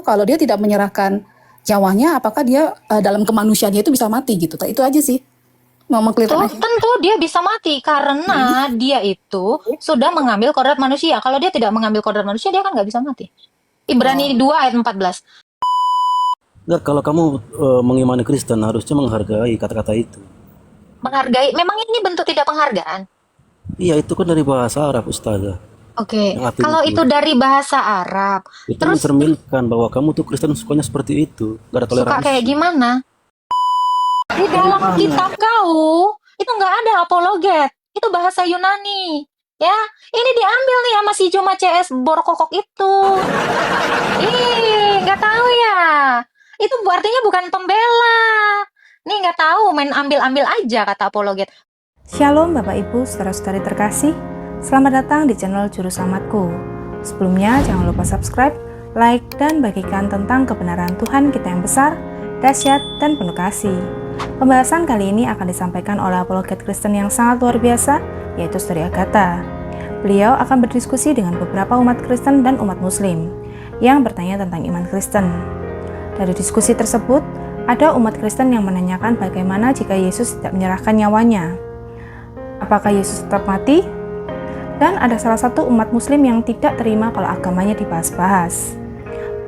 kalau dia tidak menyerahkan nyawanya, apakah dia dalam kemanusiaannya itu bisa mati gitu. Itu aja sih. Mau mengklirkan aja. Tentu dia bisa mati karena dia itu sudah mengambil kodrat manusia. Kalau dia tidak mengambil kodrat manusia, dia kan nggak bisa mati. Ibrani 2 ayat 14. Enggak, kalau kamu mengimani Kristen harusnya menghargai kata-kata itu. Menghargai, memang ini bentuk tidak penghargaan. Iya, itu kan dari bahasa Arab, Ustazah. Oke, Yang artinya kalau itu dari bahasa Arab, itu terus mencerminkan bahwa kamu tuh Kristen sukanya seperti itu, gak ada suka toleransi. kayak gimana? Di dalam kitab kau itu nggak ada apologet, itu bahasa Yunani. Ya, ini diambil nih sama si Joma CS Borkokok itu. Ih, nggak tahu ya. Itu artinya bukan pembela. Nih nggak tahu, main ambil-ambil aja kata apologet. Shalom Bapak Ibu, saudara-saudari terkasih. Selamat datang di channel Juru Selamatku. Sebelumnya jangan lupa subscribe, like, dan bagikan tentang kebenaran Tuhan kita yang besar, dahsyat, dan penuh kasih. Pembahasan kali ini akan disampaikan oleh apologet Kristen yang sangat luar biasa, yaitu Saudari Agatha. Beliau akan berdiskusi dengan beberapa umat Kristen dan umat Muslim yang bertanya tentang iman Kristen. Dari diskusi tersebut, ada umat Kristen yang menanyakan bagaimana jika Yesus tidak menyerahkan nyawanya. Apakah Yesus tetap mati? Dan ada salah satu umat Muslim yang tidak terima kalau agamanya dibahas-bahas.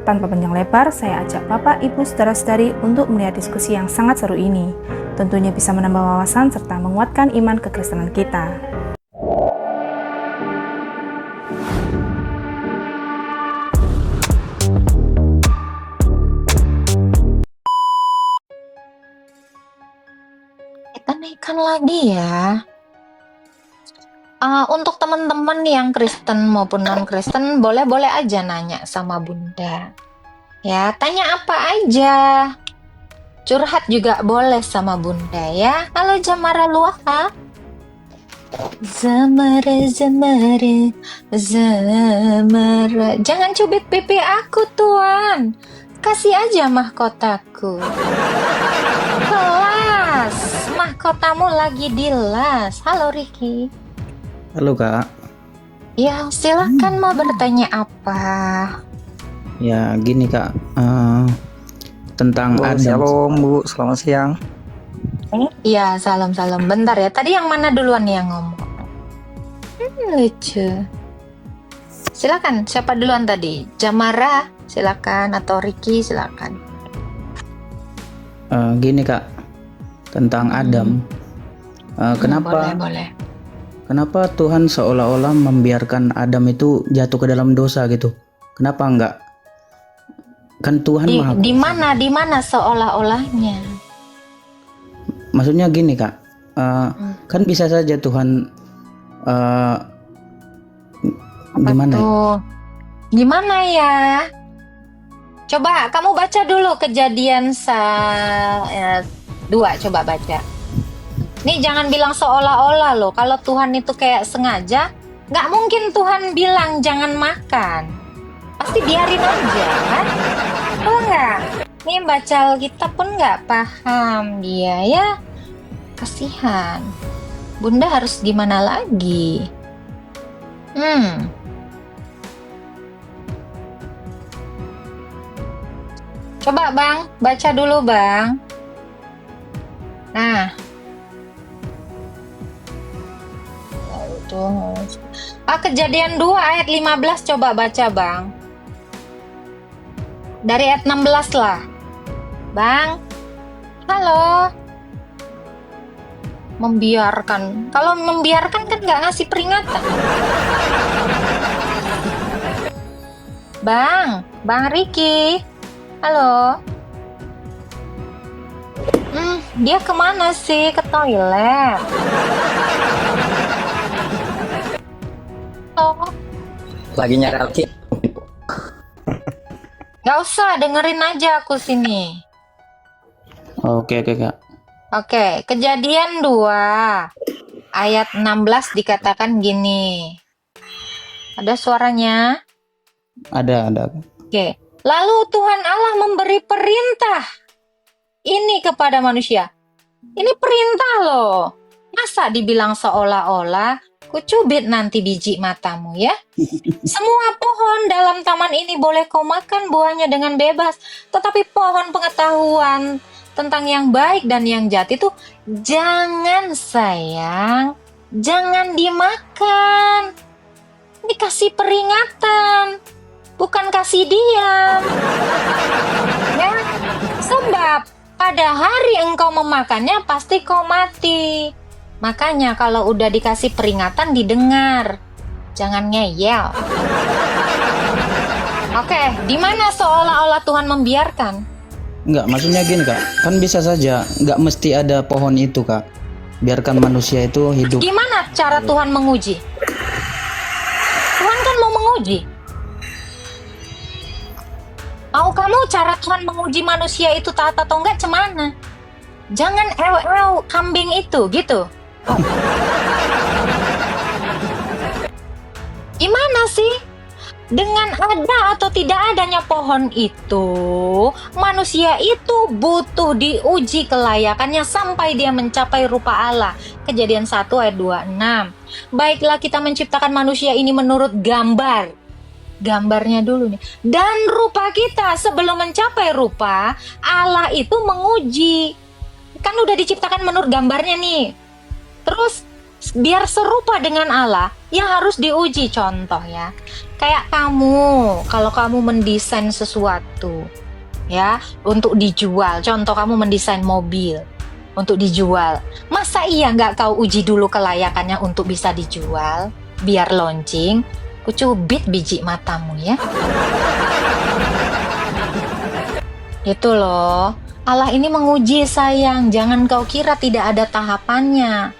Tanpa panjang lebar, saya ajak Bapak, Ibu, Saudara-saudari untuk melihat diskusi yang sangat seru ini. Tentunya bisa menambah wawasan serta menguatkan iman kekristenan kita. Kita naikkan lagi ya. Untuk teman-teman yang Kristen maupun non-Kristen, boleh-boleh aja nanya sama Bunda. Ya, tanya apa aja. Curhat juga boleh sama Bunda ya. Halo Jamara Luaha. Zamara. Jangan cubit pipi aku, Tuan. Kasih aja mahkotaku. Kelas. Mahkotamu lagi di las. Halo Riki. Halo Kak. Ya, silakan mau bertanya apa? Ya gini Kak, tentang Halo, Adam. Shalom Bu, selamat siang. Iya, salam-salam. Bentar ya, tadi yang mana duluan yang ngomong? Lucu. Silakan, siapa duluan tadi? Jamara, silakan, atau Riki, silakan. Gini Kak, tentang Adam. Boleh. Kenapa Tuhan seolah-olah membiarkan Adam itu jatuh ke dalam dosa gitu? Kenapa enggak? Kan Tuhan Maha Kuasa. Di mana seolah-olahnya? Maksudnya gini Kak, kan bisa saja Tuhan gimana? Tuh? Gimana ya? Coba kamu baca dulu Kejadian 2, coba baca. Nih jangan bilang seolah-olah loh. Kalau Tuhan itu kayak sengaja, nggak mungkin Tuhan bilang jangan makan. Pasti biarin aja kan? Oh nggak? Nih baca Alkitab pun nggak paham dia ya. Kasihan. Bunda harus gimana lagi? Coba Bang, baca dulu Bang. Nah. Kejadian 2 ayat 15 coba baca Bang. Dari ayat 16 lah. Bang. Halo. Membiarkan. Kalau membiarkan kan nggak ngasih peringatan. Bang Riki. Halo. Dia kemana sih? Ke toilet. Lagi nyari Alki. Gak usah, dengerin aja aku sini. Oke Kak. Oke, Kejadian 2 ayat 16 dikatakan gini. Ada suaranya? Ada. Oke. Lalu Tuhan Allah memberi perintah ini kepada manusia. Ini perintah loh. Masa dibilang seolah-olah, kucubit nanti biji matamu ya. Semua pohon dalam taman ini boleh kau makan buahnya dengan bebas. Tetapi pohon pengetahuan tentang yang baik dan yang jahat itu jangan sayang, jangan dimakan. Dikasih peringatan, bukan kasih diam. Ya, sebab pada hari engkau memakannya pasti kau mati. Makanya kalau udah dikasih peringatan didengar, jangan ngeyel. Oke, di mana seolah-olah Tuhan membiarkan? Enggak, maksudnya gini kak, kan bisa saja nggak mesti ada pohon itu kak. Biarkan manusia itu hidup. Gimana cara Tuhan menguji? Tuhan kan mau menguji. Mau kamu cara Tuhan menguji manusia itu taat atau enggak cemana? Jangan ew kambing itu gitu. Gimana sih? Dengan ada atau tidak adanya pohon itu, manusia itu butuh diuji kelayakannya sampai dia mencapai rupa Allah. Kejadian 1 ayat 26. Baiklah kita menciptakan manusia ini menurut gambarnya dulu nih. Dan rupa kita sebelum mencapai rupa, Allah itu menguji. Kan udah diciptakan menurut gambarnya nih. Terus biar serupa dengan Allah, ya harus diuji. Contoh ya, kayak kamu, kalau kamu mendesain sesuatu ya untuk dijual, contoh kamu mendesain mobil untuk dijual, masa iya nggak kau uji dulu kelayakannya untuk bisa dijual biar launching? Kucubit biji matamu ya. Itu loh, Allah ini menguji sayang, jangan kau kira tidak ada tahapannya.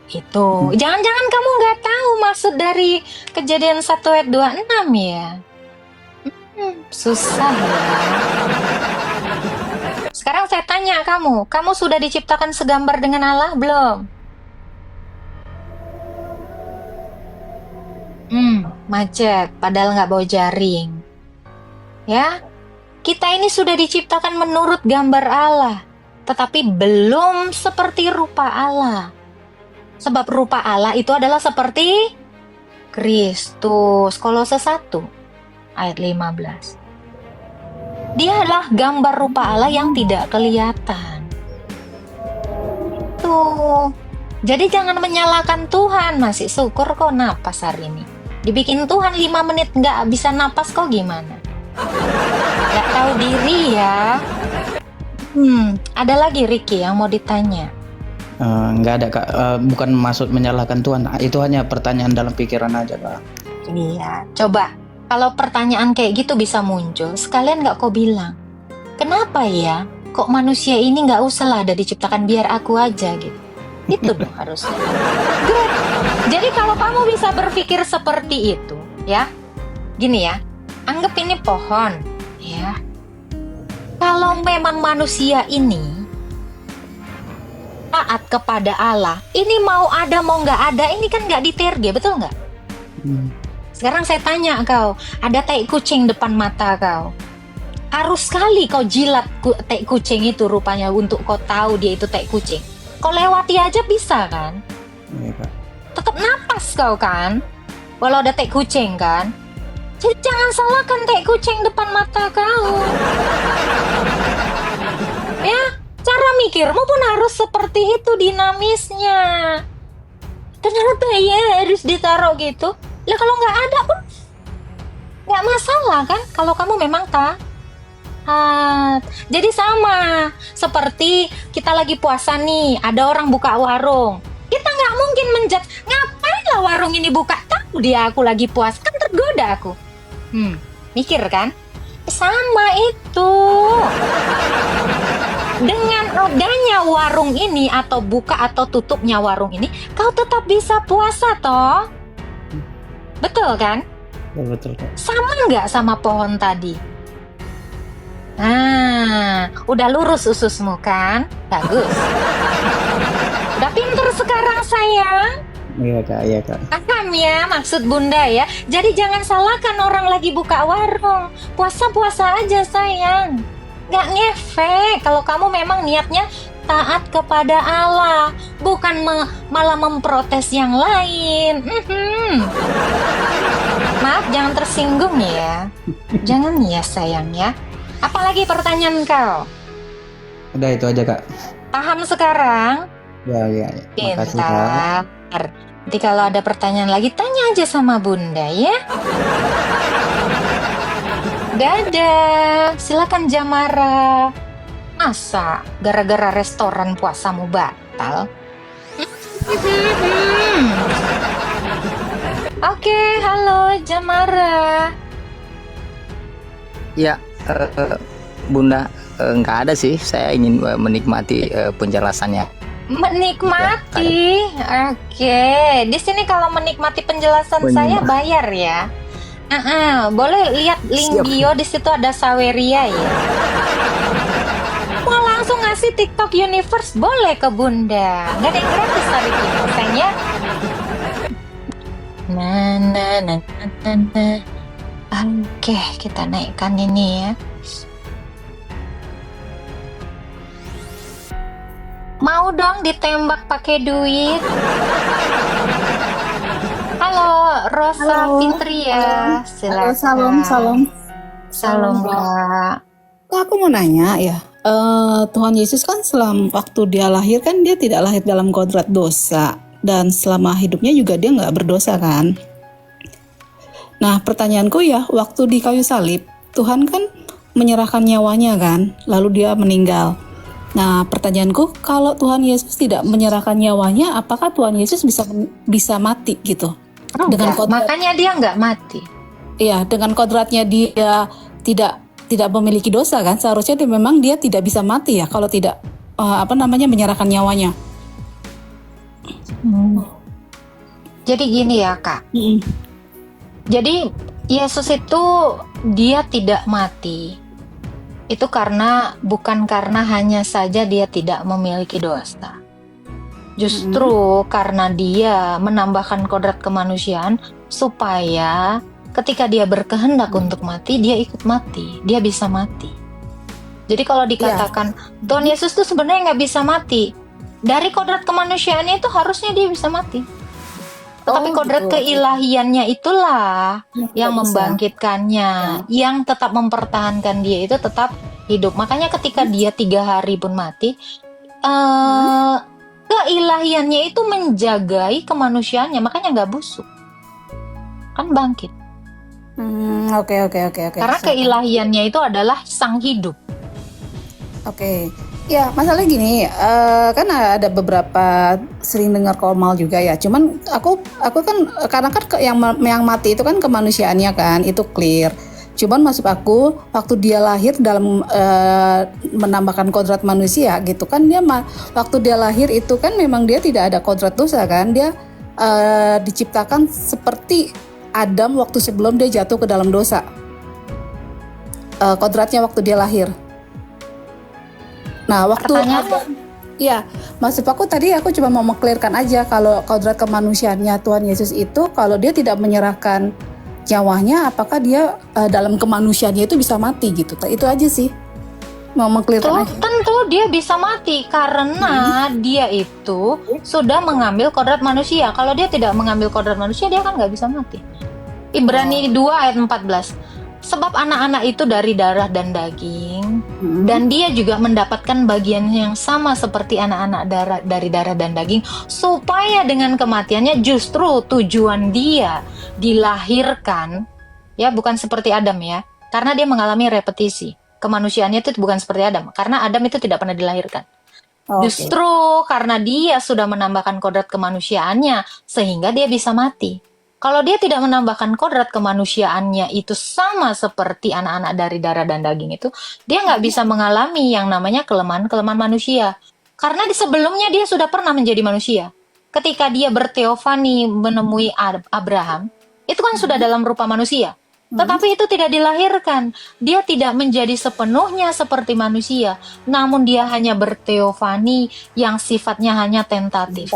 Itu, jangan-jangan kamu nggak tahu maksud dari Kejadian 1 ayat 26 ya. Susah ya. Sekarang saya tanya kamu sudah diciptakan segambar dengan Allah belum? Macet, padahal nggak bawa jaring. Ya, kita ini sudah diciptakan menurut gambar Allah, tetapi belum seperti rupa Allah. Sebab rupa Allah itu adalah seperti Kristus. Kolose 1 ayat 15. Dia adalah gambar rupa Allah yang tidak kelihatan. Tuh. Jadi jangan menyalahkan Tuhan. Masih syukur kok napas hari ini. Dibikin Tuhan 5 menit nggak bisa napas kok gimana? Nggak tahu diri ya. Ada lagi Ricky yang mau ditanya. Nggak ada kak, bukan maksud menyalahkan Tuhan, itu hanya pertanyaan dalam pikiran aja kak. Iya, coba kalau pertanyaan kayak gitu bisa muncul, sekalian nggak kau bilang, kenapa ya kok manusia ini nggak usah lah ada diciptakan, biar aku aja gitu. Itu dong harusnya. Good. Jadi kalau kamu bisa berpikir seperti itu ya, gini ya, anggap ini pohon ya. Kalau memang manusia ini taat kepada Allah, ini mau ada mau nggak ada, ini kan nggak diterge, betul nggak? Sekarang saya tanya kau, ada tai kucing depan mata kau, harus sekali kau jilat tai kucing itu rupanya untuk kau tahu dia itu tai kucing. Kau lewati aja bisa kan? Iya kak. Tetap napas kau kan, walau ada tai kucing kan. Jadi jangan salahkan tai kucing depan mata kau. Ya. Cara mikirmu pun harus seperti itu dinamisnya. Kenapa ya harus ditaruh gitu? Lah kalau nggak ada pun nggak masalah kan? Kalau kamu memang taat. Jadi sama seperti kita lagi puasa nih, ada orang buka warung. Kita nggak mungkin menjudge, ngapain lah warung ini buka? Tahu dia aku lagi puasa, kan tergoda aku. Mikir kan? Sama itu. Dengan adanya warung ini atau buka atau tutupnya warung ini, kau tetap bisa puasa toh. Betul kan? Betul kak. Sama nggak sama pohon tadi? Udah lurus ususmu kan? Bagus. Udah pinter sekarang sayang. Iya kak, iya kak. Paham ya maksud bunda ya. Jadi jangan salahkan orang lagi buka warung. Puasa-puasa aja sayang. Nggak ngefek kalau kamu memang niatnya taat kepada Allah, bukan malah memprotes yang lain. Maaf, jangan tersinggung ya. Jangan ya sayang ya. Apalagi pertanyaan kau? Udah itu aja Kak. Paham sekarang? Ya, ya, ya. Makasih Kak. Pintar. Nanti kalau ada pertanyaan lagi, tanya aja sama Bunda ya. Dadah. Silakan Jamara. Masa gara-gara restoran puasamu batal? Oke, halo Jamara. Ya, Bunda, nggak ada sih. Saya ingin menikmati penjelasannya. Menikmati. Oke, di sini kalau menikmati penjelasan saya bayar ya. Boleh lihat link Siap. bio, di situ ada Saweria ya. Mau langsung ngasih TikTok Universe boleh ke Bunda. Nggak ada yang gratis hari ini sayangnya. Nah. Oke, kita naikkan ini ya. Mau dong ditembak pakai duit. Halo, Rosa Halo. Fitri ya. Halo, Silakan. salam. Kak. Aku mau nanya ya, Tuhan Yesus kan waktu dia lahir kan dia tidak lahir dalam kodrat dosa, dan selama hidupnya juga dia nggak berdosa kan. Nah pertanyaanku ya, waktu di kayu salib Tuhan kan menyerahkan nyawanya kan, lalu dia meninggal. Nah pertanyaanku, kalau Tuhan Yesus tidak menyerahkan nyawanya, apakah Tuhan Yesus bisa mati gitu? Dengan Enggak, makanya dia nggak mati. Iya, dengan kodratnya dia tidak memiliki dosa kan, seharusnya memang dia tidak bisa mati ya kalau tidak menyerahkan nyawanya. Jadi gini ya Kak. Mm-mm. Jadi Yesus itu dia tidak mati. Itu bukan karena hanya saja dia tidak memiliki dosa. Justru karena dia menambahkan kodrat kemanusiaan supaya ketika dia berkehendak untuk mati, dia ikut mati, dia bisa mati. Jadi kalau dikatakan Tuhan Yesus tuh sebenarnya nggak bisa mati, dari kodrat kemanusiaannya itu harusnya dia bisa mati. Tetapi kodrat keilahiannya itulah yang membangkitkannya, yang tetap mempertahankan dia itu tetap hidup. Makanya ketika dia 3 hari pun mati, keilahiannya itu menjagai kemanusiaannya, makanya nggak busuk, kan bangkit. Oke. Karena keilahiannya itu adalah sang hidup. Oke. Ya, masalahnya gini, kan ada beberapa sering dengar komal juga ya. Cuman aku kan karena kan yang mati itu kan kemanusiaannya kan, itu clear. Cuman maksud aku waktu dia lahir dalam menambahkan kodrat manusia gitu kan, waktu dia lahir itu kan memang dia tidak ada kodrat dosa kan, dia diciptakan seperti Adam waktu sebelum dia jatuh ke dalam dosa. Kodratnya waktu dia lahir. Nah, waktu ya, maksud aku tadi aku cuma mau mengklirkan aja kalau kodrat kemanusiaannya Tuhan Yesus itu kalau dia tidak menyerahkan nyawanya, apakah dia dalam kemanusiaannya itu bisa mati gitu. Itu aja sih. Mau mengklirkan aja. Tentu dia bisa mati karena dia itu sudah mengambil kodrat manusia. Kalau dia tidak mengambil kodrat manusia, dia kan nggak bisa mati. Ibrani 2 ayat 14. Sebab anak-anak itu dari darah dan daging, dan dia juga mendapatkan bagian yang sama seperti anak-anak dari darah dan daging, supaya dengan kematiannya justru tujuan dia dilahirkan, ya bukan seperti Adam ya, karena dia mengalami repetisi. Kemanusiaannya itu bukan seperti Adam, karena Adam itu tidak pernah dilahirkan. Justru karena dia sudah menambahkan kodrat kemanusiaannya, sehingga dia bisa mati. Kalau dia tidak menambahkan kodrat kemanusiaannya itu sama seperti anak-anak dari darah dan daging itu, dia nggak bisa mengalami yang namanya kelemahan-kelemahan manusia. Karena di sebelumnya dia sudah pernah menjadi manusia. Ketika dia berteofani menemui Abraham, itu kan sudah dalam rupa manusia. Tetapi itu tidak dilahirkan. Dia tidak menjadi sepenuhnya seperti manusia. Namun dia hanya berteofani yang sifatnya hanya tentatif.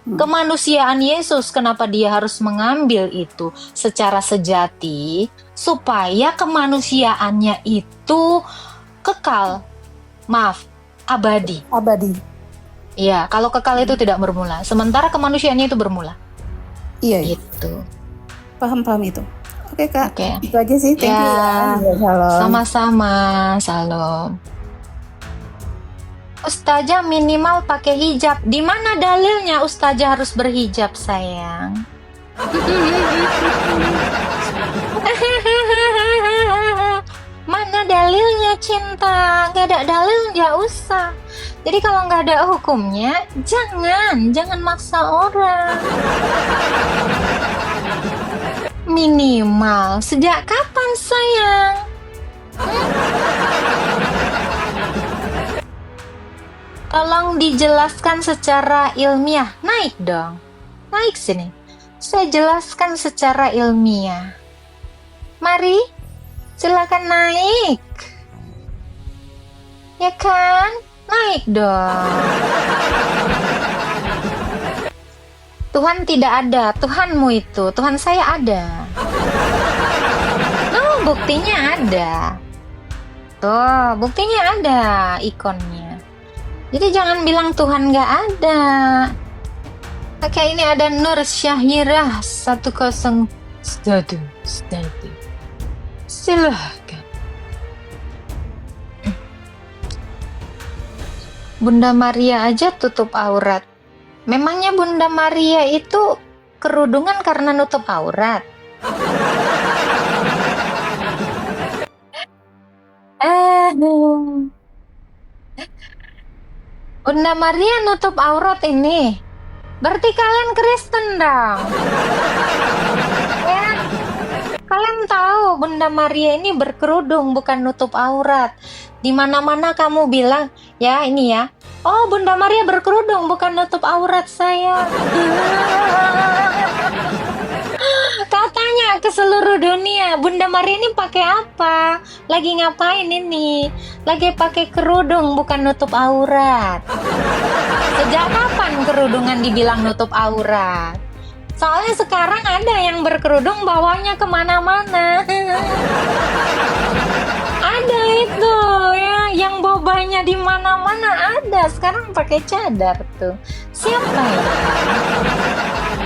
Kemanusiaan Yesus, kenapa dia harus mengambil itu secara sejati, supaya kemanusiaannya itu kekal. Maaf, abadi. abadi. Iya, kalau kekal itu tidak bermula. Sementara kemanusiaannya itu bermula. Iya, Gitu. paham itu. Oke Kak, Oke. itu aja sih. Thank you Ya, ya. Shalom. sama-sama. Salam. Ustazah minimal pakai hijab. Di mana dalilnya ustazah harus berhijab, sayang? Mana dalilnya, cinta? Gak ada dalil, gak usah. Jadi kalau nggak ada hukumnya, jangan maksa orang. Minimal. Sejak kapan, sayang? Tolong dijelaskan secara ilmiah. Naik dong. Naik sini. Saya jelaskan secara ilmiah. Mari, silakan naik. Ya kan? Naik dong. Tuhan tidak ada, Tuhanmu itu, Tuhan saya ada. Oh, buktinya ada. Tuh, buktinya ada ikonnya. Jadi jangan bilang Tuhan nggak ada. Oke, ini ada Nur Syahirah 10 stadu. Silahkan. Bunda Maria aja tutup aurat. Memangnya Bunda Maria itu kerudungan karena nutup aurat? Bunda Maria nutup aurat ini. Berarti kalian Kristen dong. Ya. Kalian tahu Bunda Maria ini berkerudung bukan nutup aurat. Di mana-mana kamu bilang, ya ini ya. Oh, Bunda Maria berkerudung bukan nutup aurat saya. Katanya ke seluruh dunia, Bunda Maria ini pakai apa? Lagi ngapain ini? Lagi pakai kerudung bukan nutup aurat. Sejak kapan kerudungan dibilang nutup aurat? Soalnya sekarang ada yang berkerudung bawanya kemana-mana. Ada itu ya, yang bobanya di mana-mana ada. Sekarang pakai cadar tuh. Siapa ya?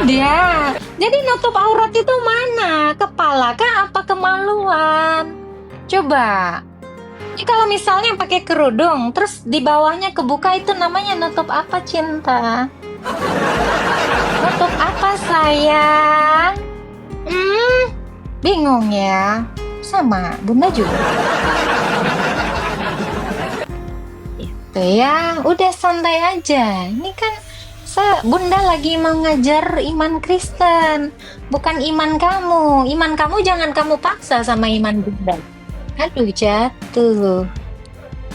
Dia. Jadi nutup aurat itu mana? Kepala kah apa kemaluan? Coba. Ini kalau misalnya pakai kerudung, terus di bawahnya kebuka itu namanya nutup apa, cinta? Nutup apa, sayang? Bingung ya? Sama, Bunda juga. Itu ya, udah santai aja. Ini kan Bunda lagi mengajar iman Kristen, bukan iman kamu. Iman kamu jangan kamu paksa sama iman Bunda. Aduh, jatuh.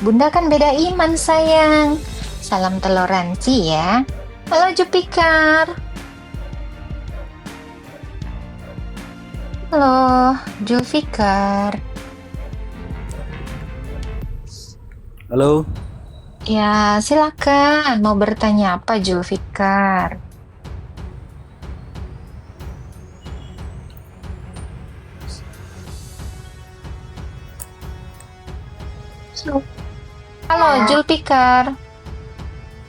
Bunda kan beda iman, sayang. Salam toleransi ya. Halo Jupiter. Halo, Julfikar. Halo. Ya, silakan. Mau bertanya apa, Julfikar? Halo, Julfikar.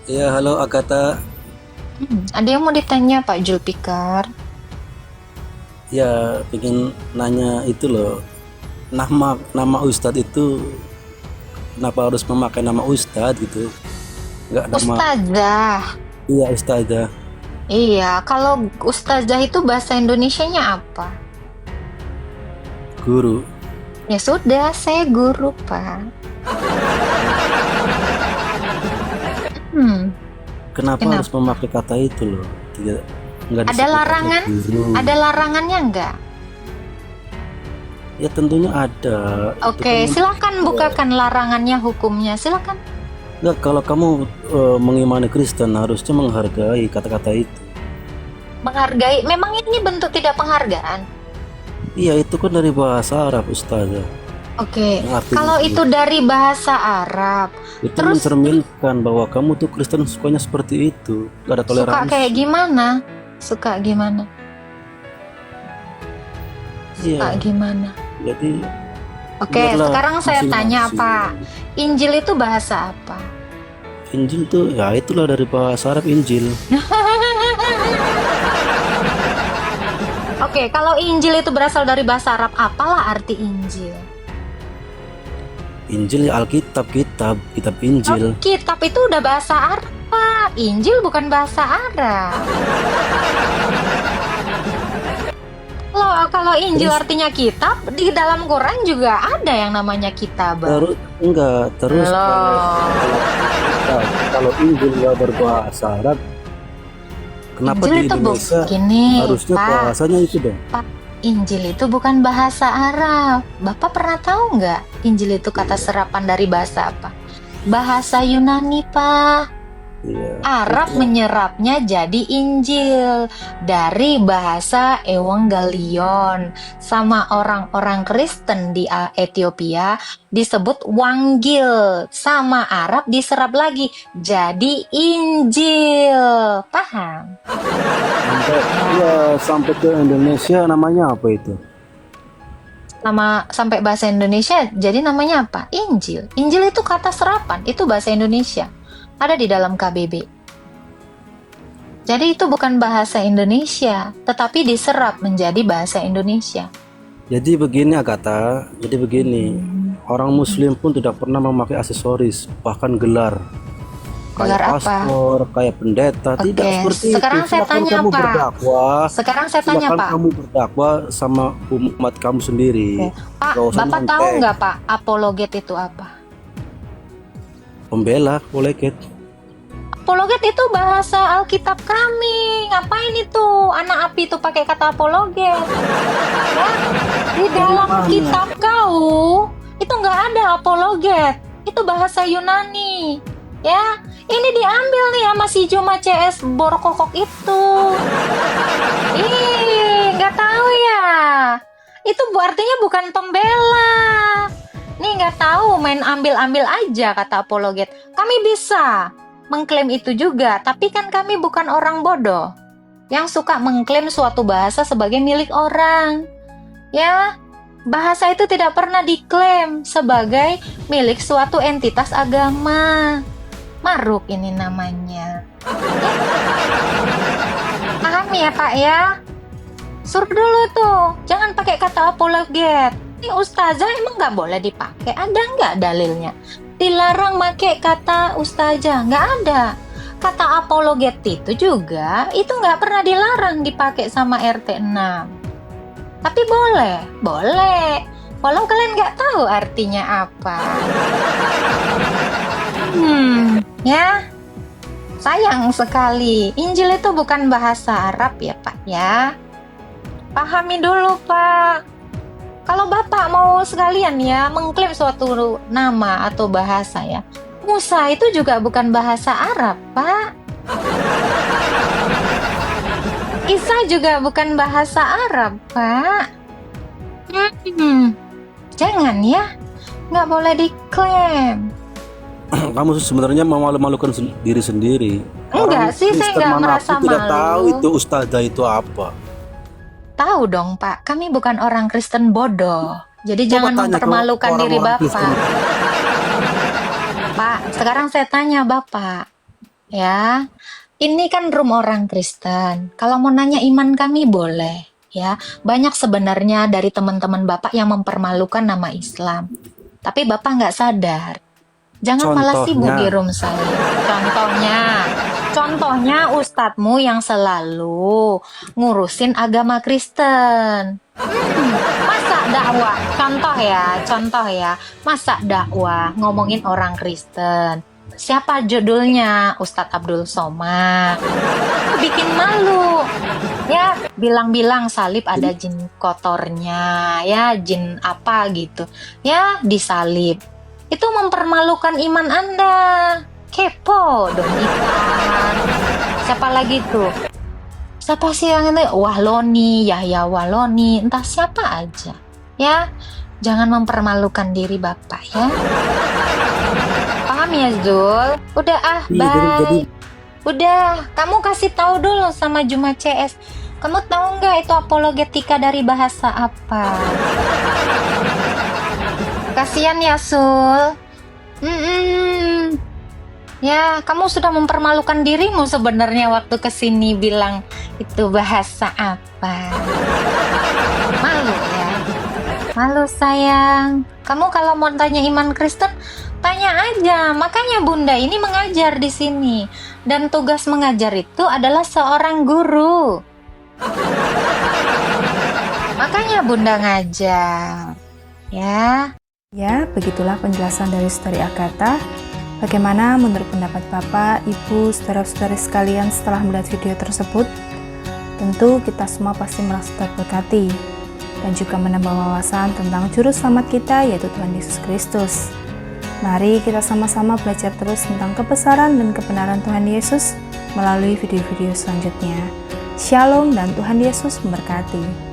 Ya, halo Agatha. Ada yang mau ditanya, Pak Julfikar? Ya, pengen nanya itu loh. Nama Ustadz itu kenapa harus memakai nama Ustadz gitu? Enggak nama. Ustazah. Iya, Ustazah. Iya, kalau Ustazah itu bahasa Indonesianya apa? Guru. Ya sudah, saya guru, Pak. Kenapa harus memakai kata itu loh? Enggak Ada disebut larangan? guru. Ada larangannya enggak? Ya tentunya ada. Oke, Itu kan silakan bukakan larangannya, hukumnya. Silakan. Enggak, kalau kamu mengimani Kristen harusnya menghargai kata-kata itu. Menghargai. Memang ini bentuk tidak penghargaan. Iya, itu kan dari bahasa Arab, Ustazah. Oke. Yang artinya Kalau itu dari bahasa Arab, itu terus mencerminkan bahwa kamu tuh Kristen sukanya seperti itu. Gak ada suka toleransi. kayak gimana? Suka gimana? Iya. Suka gimana? Jadi Oke, biarlah sekarang saya tanya, masing-masing. Pak. Injil itu bahasa apa? Injil tuh ya itulah dari bahasa Arab Injil. Oke, kalau Injil itu berasal dari bahasa Arab, apalah arti Injil? Injil ya Alkitab, kitab Injil. Oh, kitab itu udah bahasa Arab, Pak. Injil bukan bahasa Arab. Kalau Injil Terus? artinya kitab, di dalam Quran juga ada yang namanya kitab. Terus Loh. kalau Injil nggak berbahasa Arab, kenapa Injil di itu Indonesia gini, harusnya Pak. bahasanya itu dong? Pak, Injil itu bukan bahasa Arab. Bapak pernah tahu nggak Injil itu kata serapan dari bahasa apa? Bahasa Yunani, Pak. Iya. Arab menyerapnya jadi Injil dari bahasa Evangelion. Sama orang-orang Kristen di Ethiopia disebut Wangil. Sama Arab diserap lagi jadi Injil. Paham? Sampai ke Indonesia namanya apa itu? Sampai bahasa Indonesia jadi namanya apa? Injil. Injil itu kata serapan, itu bahasa Indonesia. Ada di dalam KBB. Jadi itu bukan bahasa Indonesia, tetapi diserap menjadi bahasa Indonesia. Jadi begini Agatha, orang Muslim pun tidak pernah memakai aksesoris, bahkan gelar. Gelar Kayak apa? paspor, kayak pendeta, Oke, tidak seperti sekarang itu. saya Silakan tanya, kamu Pak. berdakwah. Sekarang saya tanya, Silakan Pak. kamu berdakwah sama umat kamu sendiri. Pak, Nggak usah Bapak nyontek. tahu nggak, Pak, apologet itu apa? Pembela, koleket. Apologet itu bahasa Alkitab kami. Ngapain itu anak api itu pakai kata apologet? Ya, di dalam kitab kau itu nggak ada apologet. Itu bahasa Yunani. Ya, ini diambil nih sama si Juma CS Borkokok itu. Ih, nggak tahu ya. Itu artinya bukan pembela. Nih nggak tahu, main ambil-ambil aja kata apologet. Kami bisa mengklaim itu juga, tapi kan kami bukan orang bodoh yang suka mengklaim suatu bahasa sebagai milik orang. Ya, bahasa itu tidak pernah diklaim sebagai milik suatu entitas agama. Maruk ini namanya. Paham ya, Pak ya? Suruh dulu tuh, jangan pakai kata apologet. Ini ustazah emang nggak boleh dipakai? Ada nggak dalilnya? Dilarang pakai kata ustazah, nggak ada. Kata apologet itu juga, itu nggak pernah dilarang dipakai sama RT 6. Tapi boleh. Walau kalian nggak tahu artinya apa. Ya. Sayang sekali, Injil itu bukan bahasa Arab ya, Pak ya. Pahami dulu, Pak. Kalau Bapak mau sekalian ya mengklaim suatu nama atau bahasa ya, Musa itu juga bukan bahasa Arab, Pak. Isa juga bukan bahasa Arab, Pak. Jangan ya, nggak boleh diklaim. Kamu sebenarnya memalu-malukan diri sendiri. Enggak Orang sih, saya Kristen nggak manapun merasa tidak malu. tahu itu ustazah itu apa. Tahu dong, Pak, kami bukan orang Kristen bodoh. Jadi jangan tanya ke mempermalukan diri orang-orang Bapak. Kristen. Pak, sekarang saya tanya Bapak. Ya, ini kan room orang Kristen. Kalau mau nanya iman kami boleh. Ya, banyak sebenarnya dari teman-teman Bapak yang mempermalukan nama Islam. Tapi Bapak nggak sadar. Jangan malah sibuk Contohnya. di room saya. Contohnya ustadzmu yang selalu ngurusin agama Kristen. Masa dakwah, contoh ya, masa dakwah ngomongin orang Kristen. Siapa judulnya? Ustadz Abdul Somad. Bikin malu. Ya, bilang-bilang salib ada jin kotornya, ya jin apa gitu. Ya, disalib. Itu mempermalukan iman Anda. Kepo dong ikan. Siapa lagi tuh? Siapa sih yang ini? Wahloni, Yahya Wahloni, entah siapa aja. Ya, jangan mempermalukan diri Bapak ya. Paham ya Zul? Udah bye. Udah, kamu kasih tahu dulu sama Juma CS. Kamu tahu nggak itu apologetika dari bahasa apa? Kasian ya Sul. Ya, kamu sudah mempermalukan dirimu sebenarnya waktu kesini bilang itu bahasa apa. Malu ya. Malu sayang. Kamu kalau mau tanya iman Kristen, tanya aja. Makanya Bunda ini mengajar di sini. Dan tugas mengajar itu adalah seorang guru. Makanya Bunda ngajar. Ya. Ya, begitulah penjelasan dari Saudari Agatha. Bagaimana menurut pendapat Bapak, Ibu, saudara-saudari sekalian setelah melihat video tersebut? Tentu kita semua pasti merasa terberkati dan juga menambah wawasan tentang juru selamat kita, yaitu Tuhan Yesus Kristus. Mari kita sama-sama belajar terus tentang kebesaran dan kebenaran Tuhan Yesus melalui video-video selanjutnya. Shalom dan Tuhan Yesus memberkati.